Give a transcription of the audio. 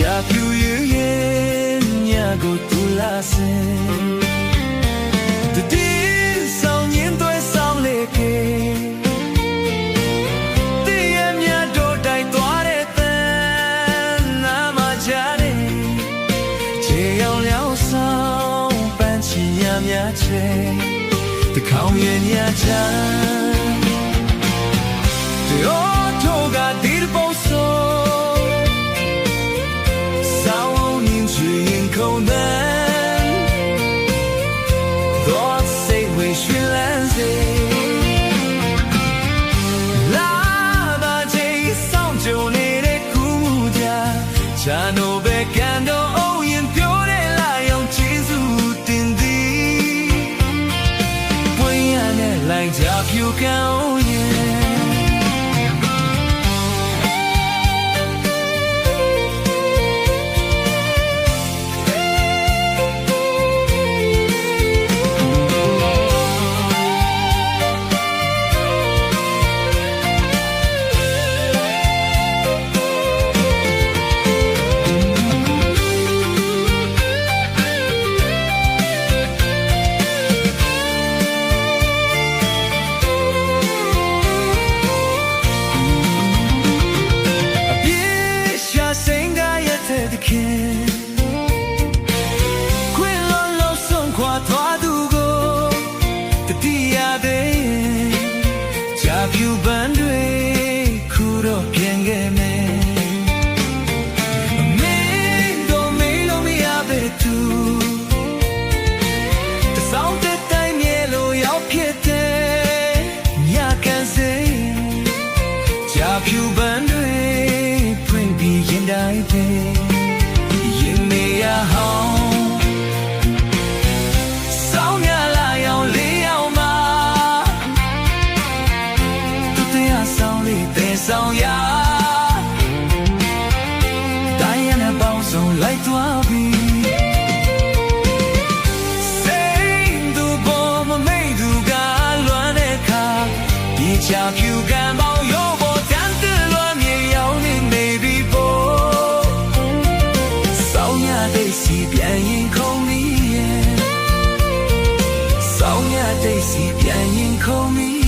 ပြူရဲ့ညကိုတူလာစင်တတိဆောင်ရင်သွဲဆောင်လေကေတည်ရမြတ်တို့တိုက်သွားတဲ့တန်နာမကြတဲ့ခြေရောက်လျောက်ဆောင်ပန်းချီရများချေတခေါင်ရဲ့ညချမ်းတို့တို့ကဒီပေါ်ဆို空门，多谁会绚烂谁？喇叭这上就你的骨架，cha no be感动欧阳表的来用技术定地，不一样的来家飘高烟。ခွေလုံးလုံးဆုံးခွာသွားသူကိုတတိယတဲ့ကြာပြူပန်းတွေခုတော့ပြန်ခဲ့မယ်မင်းတို့မေးလို့မရပဲသူတစောင်းတဲ့တိုင်းမြေလို့ရောက်ဖြစ်တဲ့ညကန်စေကြာပြူပန်းတွေဖွင့်ပြီးရင်တိုင်းတဲ့ဆောင်ရတိုင်းရတဲ့ပေါင်းစုံလိုက်သွားပြီစိတ်သူပေါ်မမိတ်သူကလွမ်းတဲ့ခါပြေချဖြူကံပေါင်းရောပေါ်တန်းတလွမ်းမြေရောက်နေနေပြီပေါ်ဆောင်ရတဲ့စီပြန်ရင်ခုံမီရဲ့ဆောင်ရတဲ့စီပြန်ရင်ခုံမီ